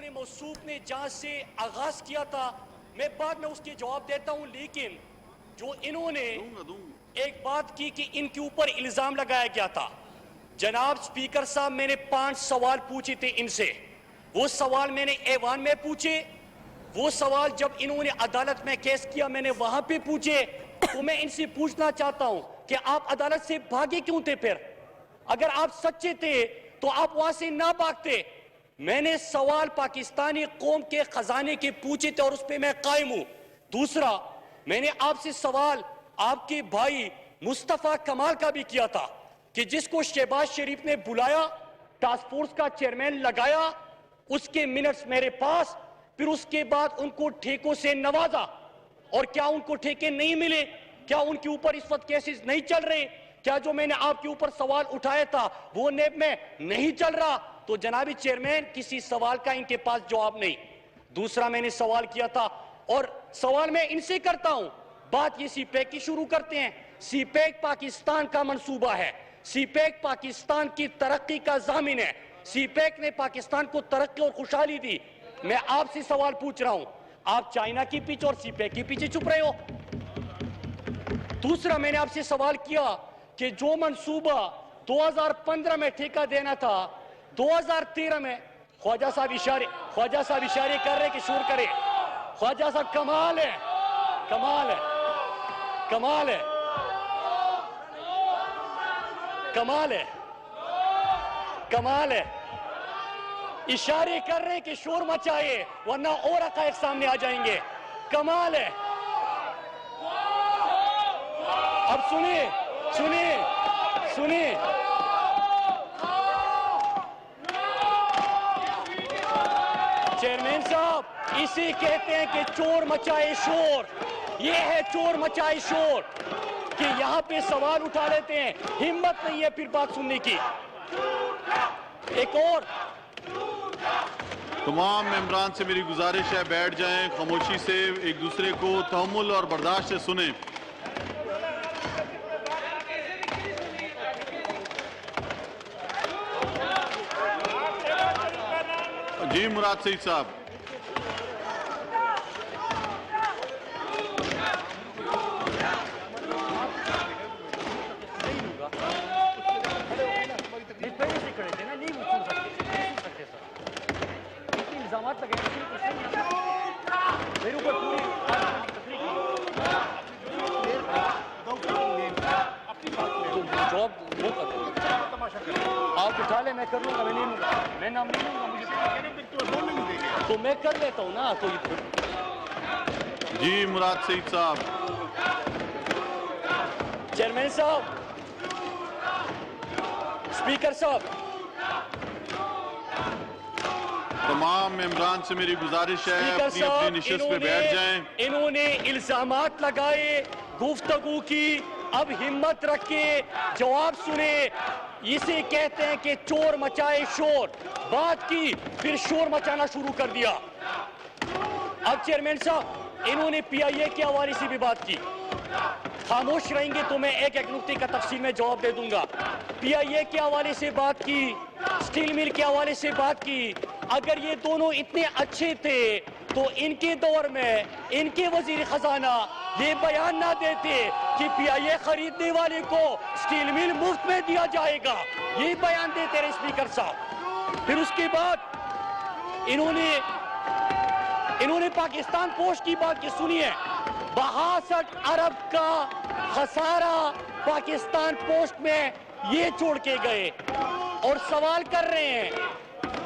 इन्होंने मौसूफ ने जहां से आगाज किया था, मैं बाद में उसके जवाब देता हूं, लेकिन जो इन्होंने एक बात की कि इनके ऊपर इल्जाम लगाया गया था। जनाब स्पीकर साहब, मैंने 5 सवाल पूछे थे इनसे। वो सवाल मैंने ऐवान में पूछे, वो सवाल जब इन्होंने अदालत में केस किया मैंने वहां पे पूछे। तो मैं इनसे पूछना चाहता हूं कि आप अदालत से भागे क्यों थे? फिर अगर आप सच्चे थे तो आप वहां से ना भागते। मैंने सवाल पाकिस्तानी कौम के खजाने के पूछे थे और उस पर मैं कायम हूं। दूसरा, मैंने आपसे सवाल आपके भाई मुस्तफा कमाल का भी किया था कि जिसको शहबाज शरीफ ने बुलाया, टास्क फोर्स का चेयरमैन लगाया, उसके मिनट्स मेरे पास, फिर उसके बाद उनको ठेकों से नवाजा। और क्या उनको ठेके नहीं मिले? क्या उनके ऊपर इस वक्त केसेस नहीं चल रहे? क्या जो मैंने आपके ऊपर सवाल उठाया था वो नेब में नहीं चल रहा? तो जनाबी चेयरमैन, किसी सवाल का इनके पास जवाब नहीं। दूसरा, मैंने सवाल किया था और सवाल मैं इनसे करता हूं, बात ये सीपैक की शुरू करते हैं। सीपैक पाकिस्तान का मंसूबा है, सीपैक पाकिस्तान की तरक्की का जामिन है, सीपैक ने पाकिस्तान को तरक्की और खुशहाली दी। मैं आपसे सवाल पूछ रहा हूं, आप चाइना की पीछे और सीपैक के पीछे चुप रहे हो। दूसरा, मैंने आपसे सवाल किया कि जो मंसूबा 2015 में ठेका देना था, 2013 में ख्वाजा साहब इशारे कर रहे कि शोर करे। ख्वाजा साहब, कमाल है, कमाल है, कमाल है, कमाल है, कमाल है। इशारे कर रहे कि शोर मचाए वरना और हक़ाइक़ सामने आ जाएंगे। कमाल है। अब सुनिए, सुनिए, सुनिए, चेयरमैन साहब, इसे कहते हैं कि चोर मचाए शोर। ये है चोर मचाए शोर कि यहां पे सवाल उठा लेते हैं, हिम्मत नहीं है फिर बात सुनने की। एक और, तमाम मेंबरान से मेरी गुजारिश है, बैठ जाएं, खामोशी से एक दूसरे को तहम्मुल और बर्दाश्त से सुने। जी मुराद सईद साहब। आप उठा ले, मैं कर लूंगा, मैं नहीं लूंगा, मैं नाम नहीं लूंगा, मुझे तो मैं कर लेता हूँ ना। तो जी मुराद सईद साहब। चेयरमैन साहब, स्पीकर साहब, तमाम मेंबरान से मेरी गुजारिश है, अपनी अपनी निशिस्त पे बैठ जाएं। इन्होंने इल्जामात लगाए, गुफ्तगू की, अब हिम्मत रख के जवाब सुने। इसे कहते हैं कि चोर मचाए शोर। बात की, फिर शोर मचाना शुरू कर दिया। अब चेयरमैन साहब, इन्होंने पीआईए के हवाले से भी बात की। खामोश रहेंगे तो मैं एक एक नुक्ते का तफसील में जवाब दे दूंगा। पीआईए के हवाले से बात की, स्टील मिल के हवाले से बात की। अगर ये दोनों इतने अच्छे थे तो इनके दौर में इनके वजीर खजाना ये बयान ना देते कि पीआईए खरीदने वाले को स्टील मिल मुफ्त में दिया जाएगा। ये बयान देते रहे स्पीकर साहब। फिर उसके बाद इन्होंने पाकिस्तान पोस्ट की बात की। सुनिए, 62 अरब का खसारा पाकिस्तान पोस्ट में ये छोड़ के गए और सवाल कर रहे हैं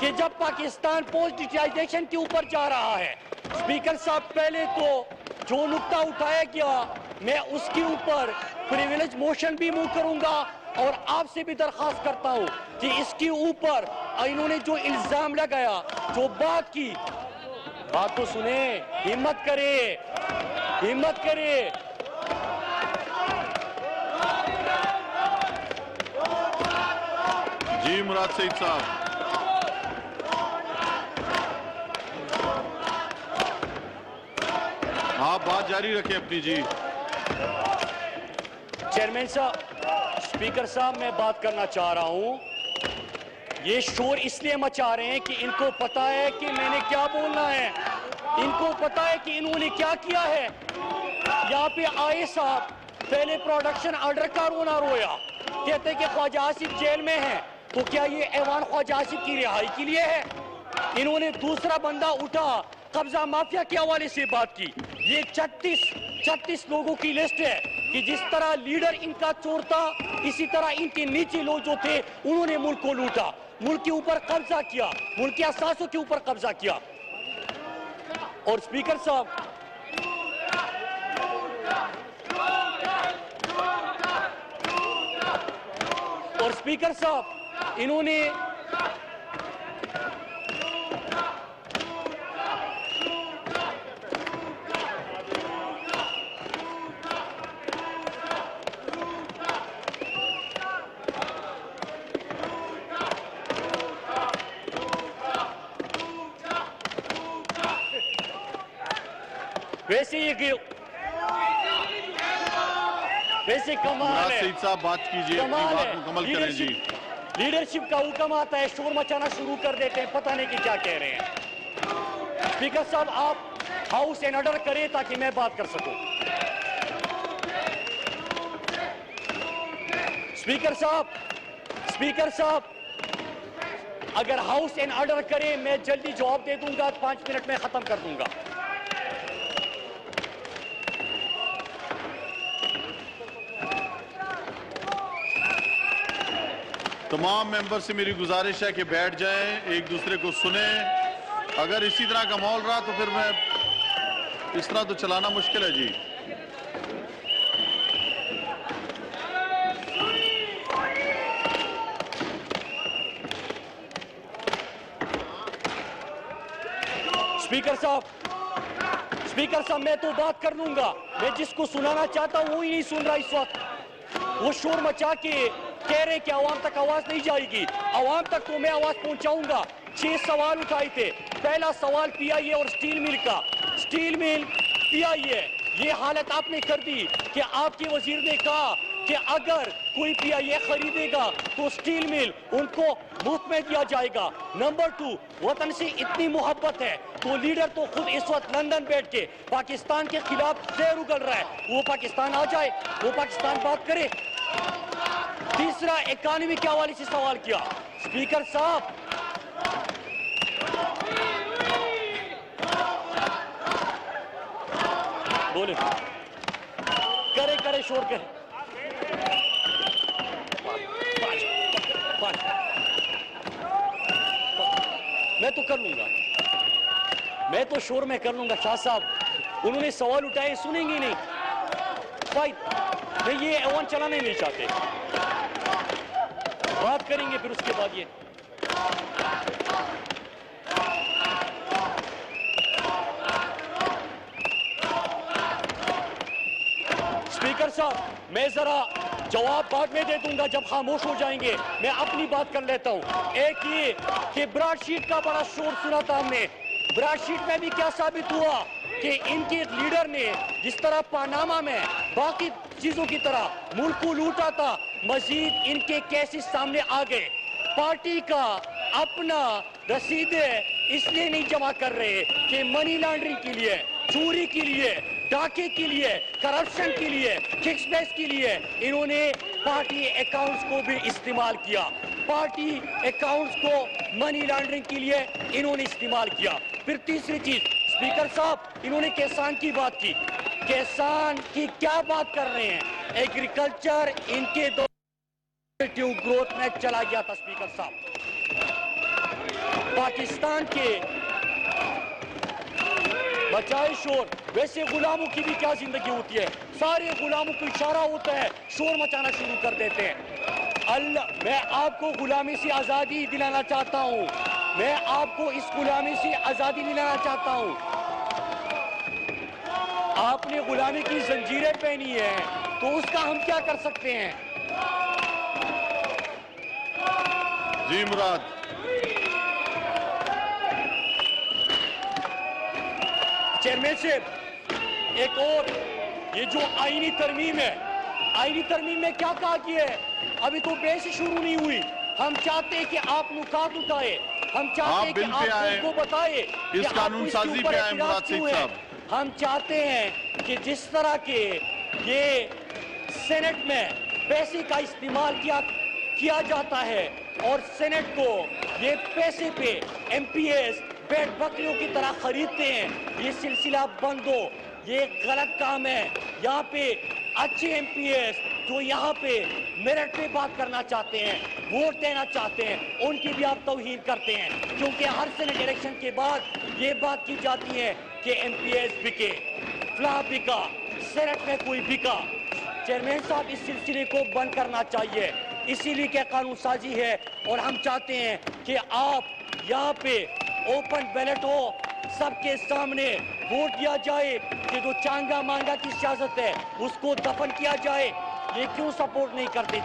कि जब पाकिस्तान पोस्ट डिजिटाइजेशन के ऊपर जा रहा है। स्पीकर साहब, पहले तो जो नुक्ता उठाया गया मैं उसके ऊपर प्रिविलेज मोशन भी मूव करूंगा और आपसे भी दरखास्त करता हूं कि इसके ऊपर इन्होंने जो इल्जाम लगाया, जो बात की, बात तो सुने, हिम्मत करे, हिम्मत करे। जी मुराद सईद साहब। आप बात जारी रखें अपनी। जी चेयरमैन साहब, स्पीकर साहब, मैं बात करना चाह रहा हूं ये शोर इसलिए मचा रहे हैं कि इनको पता है कि मैंने क्या बोलना है, इनको पता है कि इन्होंने क्या किया है। यहाँ पे आए साहब पहले प्रोडक्शन ऑर्डर का रोना रोया, कहते कि ख्वाजा आसिफ जेल में है, तो क्या ये ऐवान ख्वाजा आसिफ की रिहाई के लिए है? इन्होंने दूसरा बंदा उठा, कब्जा माफिया के हवाले से बात की। ये 36 लोगों की लिस्ट है कि जिस तरह लीडर इनका चोर था, इसी तरह इनके नीचे लोग जो थे उन्होंने मुल्क को लूटा, मुल्क के ऊपर कब्जा किया, मुल्क के असासों के ऊपर कब्जा किया। और स्पीकर साहब, इन्होंने वैसे कमाल है। सईद साहब बात कीजिए, अपनी बात मुकम्मल करें जी। लीडरशिप का हुक्म आता है, शोर मचाना शुरू कर देते हैं, पता नहीं कि क्या कह रहे हैं। स्पीकर साहब आप हाउस एंड ऑर्डर करें ताकि मैं बात कर सकूं। स्पीकर साहब अगर हाउस एंड ऑर्डर करें मैं जल्दी जवाब दे दूंगा, 5 मिनट में खत्म कर दूंगा। तमाम मेंबर से मेरी गुजारिश है कि बैठ जाएं, एक दूसरे को सुने। अगर इसी तरह का माहौल रहा तो फिर मैं इस तरह तो चलाना मुश्किल है जी। स्पीकर साहब मैं तो बात कर लूंगा, मैं जिसको सुनाना चाहता हूं वो ही नहीं सुन रहा इस वक्त। वो शोर मचा के कह रहे कि आवाम तक आवाज नहीं जाएगी, आवाम तक तो मैं आवाज पहुंचाऊंगा। 6 सवाल उठाए थे। पहला सवाल पीआईए और स्टील मिल का। स्टील मिल पीआईए, ये हालत आपने कर दी कि आपके वजीर ने कहा कि अगर कोई पीआईए खरीदेगा तो स्टील मिल उनको मुफ्त में दिया जाएगा। नंबर 2, वतन से इतनी मोहब्बत है तो लीडर तो खुद इस वक्त लंदन बैठ के पाकिस्तान के खिलाफ जहर उगल रहा है, वो पाकिस्तान आ जाए, वो पाकिस्तान बात करे। तीसरा, इकोनॉमी के हवाले से सवाल किया। स्पीकर साहब बोले, करे शोर करे। मैं तो कर लूंगा, मैं तो शोर में कर लूंगा। शाह साहब उन्होंने सवाल उठाए, सुनेंगे नहीं, नहीं ये ऐवान चलाना ही नहीं चाहते, बात करेंगे फिर उसके बाद ये। स्पीकर साहब मैं जरा जवाब बाद में दे दूंगा जब खामोश हो जाएंगे, मैं अपनी बात कर लेता हूं। एक ये कि ब्रॉडशीट का बड़ा शोर सुना था हमने, ब्रॉडशीट में भी क्या साबित हुआ कि इनके लीडर ने जिस तरह पानामा में बाकी चीजों की तरह मुल्क को लूटा था, मजीद इनके केसेस सामने आ गए। पार्टी का अपना रसीदें इसलिए नहीं जमा कर रहे कि मनी लॉन्ड्रिंग के लिए, चोरी के लिए, डाके के लिए, करप्शन के लिए, किक्सबैक्स के लिए इन्होंने पार्टी अकाउंट्स को भी इस्तेमाल किया। पार्टी अकाउंट्स को मनी लॉन्ड्रिंग के लिए इन्होंने इस्तेमाल किया। फिर तीसरी चीज, स्पीकर साहब इन्होंने किसान की बात की। किसान की क्या बात कर रहे हैं? एग्रीकल्चर इनके दो ग्रोथ में चला गया था। स्पीकर साहब पाकिस्तान के बचाए शोर, वैसे गुलामों की भी क्या जिंदगी होती है, सारे गुलामों को इशारा होता है, शोर मचाना शुरू कर देते हैं। मैं आपको गुलामी से आजादी दिलाना चाहता हूं, मैं आपको इस गुलामी से आजादी दिलाना चाहता हूं। आपने गुलामी की जंजीरें पहनी है तो उसका हम क्या कर सकते हैं? जी मुराद, चेयरमैन साहब एक और, ये जो आईनी तरमीम है, आईनी तरमीम में क्या कहा कि है, अभी तो बहस शुरू नहीं हुई, हम चाहते हैं कि आप नुकात उठाए, हम चाहते आप हैं कि बिल पे आए, आप को बताए कि इस आपको कानून इसके साजी ऊपर पे आए एतराज मुराद क्यों शेख है। साहब। हम चाहते हैं कि जिस तरह के ये सेनेट में पैसे का इस्तेमाल किया जाता है और सेनेट को ये पैसे पे एमपीएस भेड़ बकरियों की तरह खरीदते हैं, ये सिलसिला बंद हो। ये गलत काम है। यहाँ पे अच्छे एमपीएस जो यहाँ पे मेरिट पे बात करना चाहते हैं, वोट देना चाहते हैं, उनकी भी आप तौहीन करते हैं, क्योंकि हर सेनेट इलेक्शन के बाद ये बात की जाती है कि एमपीएस बिके, फ्ला बिका, सेनेट में कोई बिका। चेयरमैन साहब, इस सिलसिले को बंद करना चाहिए, इसीलिए क्या कानून साजी है। और हम चाहते हैं कि आप यहाँ पे ओपन बैलेट हो, सबके सामने वोट दिया जाए कि जो चांगा मांगा की सियासत है उसको दफन किया जाए। ये क्यों सपोर्ट नहीं करते?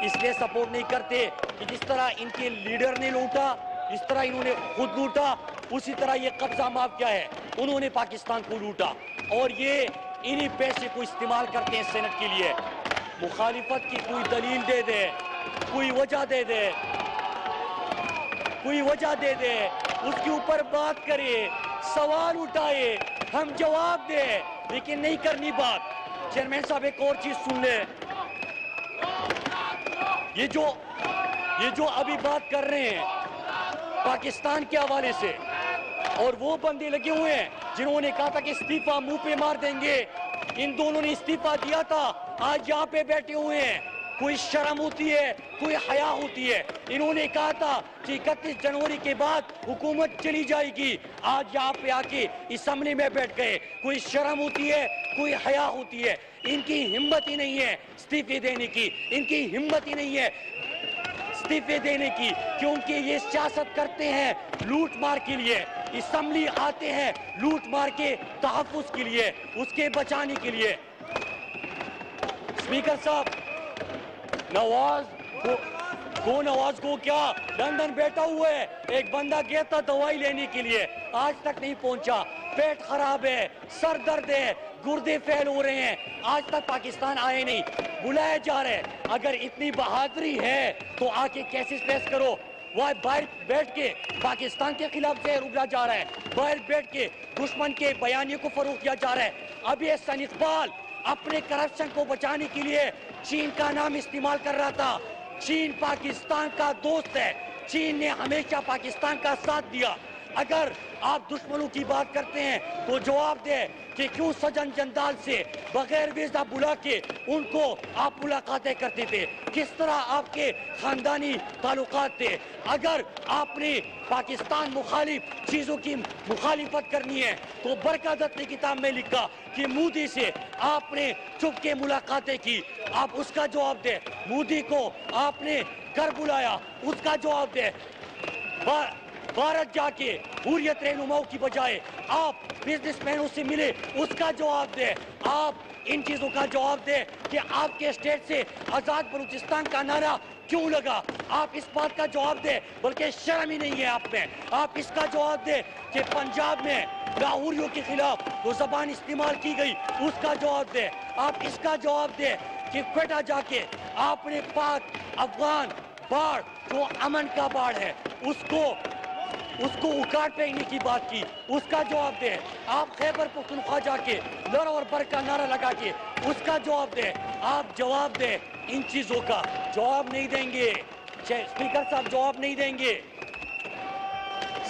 इसलिए सपोर्ट नहीं करते कि जिस तरह इनके लीडर ने लूटा, जिस तरह इन्होंने खुद लूटा, उसी तरह ये कब्जा माफिया है, उन्होंने पाकिस्तान को लूटा और ये इन्हीं पैसे को इस्तेमाल करते हैं सेनेट के लिए। मुखालिफत की कोई दलील दे दे, कोई वजह दे दे, कोई वजह दे दे, उसके ऊपर बात करे, सवाल उठाए, हम जवाब दे, लेकिन नहीं करनी बात। चेयरमैन साहब, एक और चीज सुन ले, ये जो अभी बात कर रहे हैं पाकिस्तान के हवाले से, और वो बंदे लगे हुए हैं जिन्होंने कहा था कि इस्तीफा मुंह पे मार देंगे, इन दोनों ने इस्तीफा दिया था, आज यहाँ पे बैठे हुए हैं। कोई शर्म होती है, कोई हया होती है। इन्होंने कहा था कि 31 जनवरी के बाद हुकूमत चली जाएगी, आज यहाँ पे आके असम्बली में बैठ गए। कोई शर्म होती है, कोई हया होती है। इनकी हिम्मत ही नहीं है इस्तीफे देने की, इनकी हिम्मत ही नहीं है इस्तीफे देने की, क्योंकि ये सियासत करते हैं लूट मार के लिए। असम्बली आते हैं लूट मार के तहफ्फुज़ के लिए, उसके बचाने के लिए। स्पीकर साहब, नवाज को क्या लंदन बैठा हुआ है, एक बंदा गया था दवाई लेने के लिए, आज तक नहीं पहुंचा, पेट खराब है, सर दर्द है, गुर्दे फेल हो रहे हैं, आज तक पाकिस्तान आए नहीं, बुलाया जा रहा है। अगर इतनी बहादुरी है तो आके कैसे फेस करो। वह बाहर बैठ के पाकिस्तान के खिलाफ से रुका जा रहा है, बाहर बैठ के दुश्मन के बयानियों को फरोग किया जा रहा है। अब ये हसन इकबाल अपने करप्शन को बचाने के लिए चीन का नाम इस्तेमाल कर रहा था। चीन पाकिस्तान का दोस्त है, चीन ने हमेशा पाकिस्तान का साथ दिया। अगर आप दुश्मनों की बात करते हैं तो जवाब दे कि क्यों सजन जंदाल से बगैर वीजा बुला के उनको आप मुलाकातें करते थे, किस तरह आपके खानदानी ताल्लुकात थे। अगर आपने पाकिस्तान मुखालिफ चीज़ों की मुखालिफत करनी है तो बरकत ने किताब में लिखा कि मोदी से आपने चुप के मुलाकातें की, आप उसका जवाब दे। मोदी को आपने घर बुलाया, उसका जवाब दे। भारत जाके हुर्रियत रहनुमाओं की बजाय आप बिजनेसमैनों से मिले, उसका जवाब दे। आप इन चीजों का जवाब दे कि आपके स्टेट से आजाद बलूचिस्तान का नारा क्यों लगा, आप इस बात का जवाब दे। बल्कि शर्म ही नहीं है आप में। आप इसका जवाब दे कि पंजाब में लाहौरियों के खिलाफ जो जबान इस्तेमाल की गई, उसका जवाब दे। आप इसका जवाब दे कि क्वेटा जाके आपने पाक अफगान बाढ़ जो अमन का बाढ़ है उसको उखाड़ फेंकने की बात की, उसका जवाब दे। आप खैबर पख्तूनख्वा जाके लड़ और बर का नारा लगा के उसका जवाब दे। आप जवाब दे, इन चीजों का जवाब नहीं देंगे। स्पीकर साहब जवाब नहीं देंगे,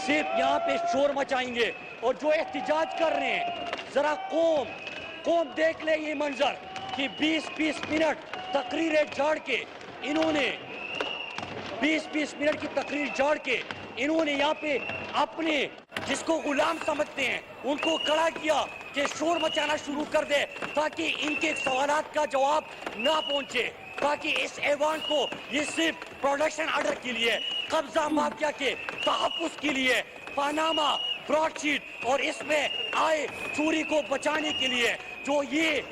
सिर्फ यहाँ पे शोर मचाएंगे। और जो एहतिजाज कर रहे हैं, जरा कौम देख ले ये मंजर कि 20-20 मिनट तकरीरें झाड़ के इन्होंने 20-20 मिनट की तकरीर झाड़ के इन्होंने यहाँ पे अपने जिसको गुलाम समझते हैं उनको खड़ा किया कि शोर मचाना शुरू कर दे, ताकि इनके सवालात का जवाब ना पहुंचे, ताकि इस ऐवान को ये सिर्फ प्रोडक्शन ऑर्डर के लिए, कब्जा माफिया के तहफ्फुज़ के लिए, पानामा ब्रॉडशीट और इसमें आए चोरी को बचाने के लिए जो ये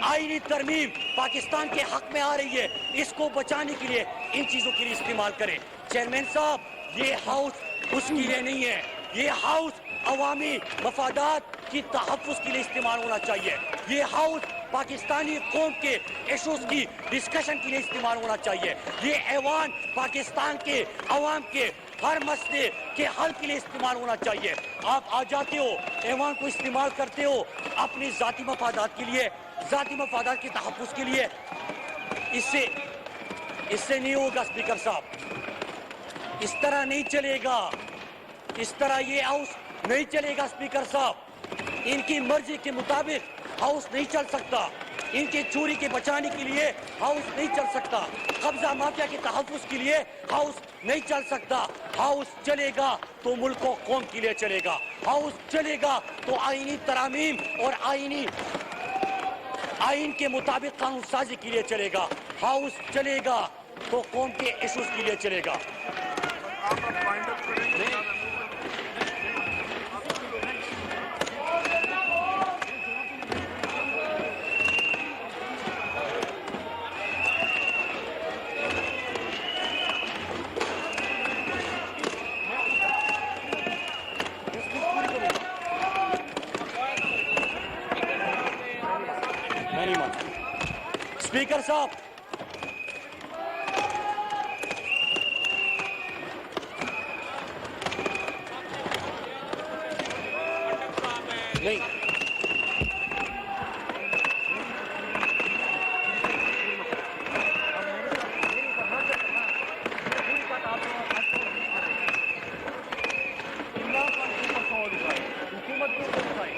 आईनी तरमीम पाकिस्तान के हक में आ रही है, इसको बचाने के लिए इन चीजों के लिए इस्तेमाल करें। चेयरमैन साहब, ये हाउस उसके लिए नहीं है, ये हाउस अवामी मफादात की तहफ्फुज़ के लिए इस्तेमाल होना चाहिए। ये हाउस पाकिस्तानी कौम के इश्यूज की डिस्कशन के लिए इस्तेमाल होना चाहिए। ये ऐवान पाकिस्तान के अवाम के हर मसले के हल के लिए इस्तेमाल होना चाहिए। आप आ जाते हो, ऐवान को इस्तेमाल करते हो अपनी जाती मफादात के लिए, जाती मफादात के तहफ़्फ़ुज़ के लिए। इससे नहीं होगा स्पीकर साहब, इस तरह नहीं चलेगा, इस तरह ये हाउस नहीं चलेगा स्पीकर साहब। इनकी मर्जी के मुताबिक हाउस नहीं चल सकता, इनके चोरी के बचाने के लिए हाउस नहीं चल सकता, कब्जा माफिया के तहफ़्फ़ुज़ के लिए हाउस नहीं चल सकता। हाउस चलेगा तो मुल्क और कौम के लिए चलेगा, हाउस चलेगा तो आईनी तरामीम और आइन के मुताबिक कानून साजी के लिए चलेगा, हाउस चलेगा तो कौम के इश्यूज के लिए चलेगा। स्पीकर साहब, नहीं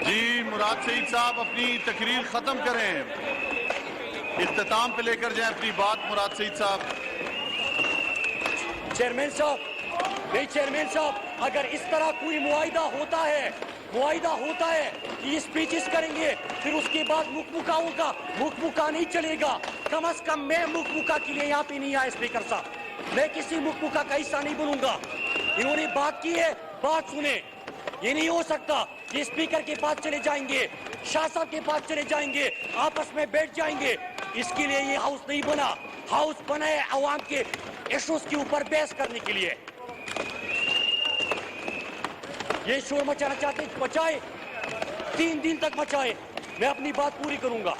जी मुराद सईद साहब अपनी तकरीर खत्म करें, इख्तिताम पे लेकर जाएं अपनी बात। मुराद सईद साहब। चेयरमैन साहब, नहीं चेयरमैन साहब, अगर इस तरह कोई मुआहिदा होता है कि स्पीचेस करेंगे फिर उसके बाद मुकमुका होगा, मुकमुका नहीं चलेगा। कम से कम मैं मुकमुका के लिए यहाँ पे नहीं आया स्पीकर साहब, मैं किसी मुकमुका का हिस्सा नहीं बनूंगा। इन्होंने बात की है, बात सुने। ये नहीं हो सकता कि स्पीकर के पास चले जाएंगे, शाह साहब के पास चले जाएंगे, आपस में बैठ जाएंगे। इसके लिए ये हाउस नहीं बना, हाउस बना है अवाम के इश्यूज के ऊपर बहस करने के लिए। ये शोर मचाना चाहते मचाए, 3 दिन तक मचाए, मैं अपनी बात पूरी करूंगा।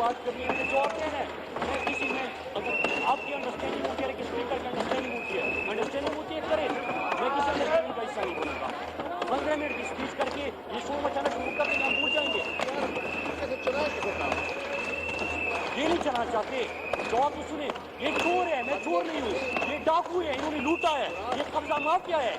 बात करनी है जो आप हैं, मैं किसी में अगर आपकी अंडरस्टैंडिंग होती है कि स्पीकर की अंडरस्टैंडिंग होती है करे, मैं किसी अंडरस्टैंडिंग का हिस्सा नहीं बनूंगा। 15 मिनट की स्पीच करके ये शोर मचाना शुरू करके हम भूल जाएंगे। ये नहीं चलाना चाहते, जवाब तो सुने। ये चोर है, मैं चोर नहीं हूँ, ये डाकू है, इन्होंने लूटा है, ये कब्जा माफिया है।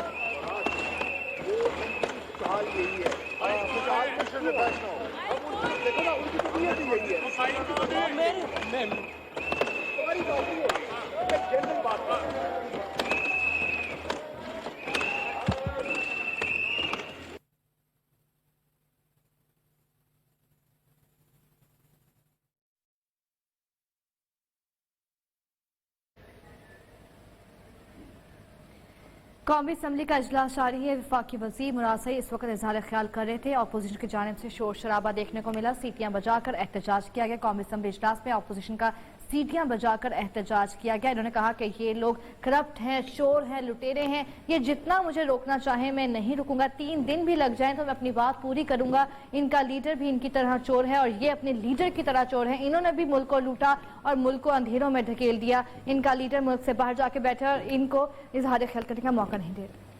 कौमी असम्बली का इजलास जारी है। वफाकी वज़ीर मुराद सईद इस वक्त इजहार ख्याल कर रहे थे। अपोजिशन की जानिब से शोर शराबा देखने को मिला, सीटियां बजाकर एहतजाज किया गया। कौमी असम्बली इजलास में अपोजिशन का सीटियां बजाकर एहतजाज किया गया। इन्होंने कहा कि ये लोग करप्ट हैं, चोर हैं, लुटेरे हैं, ये जितना मुझे रोकना चाहे मैं नहीं रुकूंगा। 3 दिन भी लग जाएं तो मैं अपनी बात पूरी करूंगा। इनका लीडर भी इनकी तरह चोर है और ये अपने लीडर की तरह चोर है। इन्होंने भी मुल्क को लूटा और मुल्क को अंधेरों में ढकेल दिया। इनका लीडर मुल्क से बाहर जाके बैठा और इनको इजहार ख्याल करने का मौका नहीं दे रहा।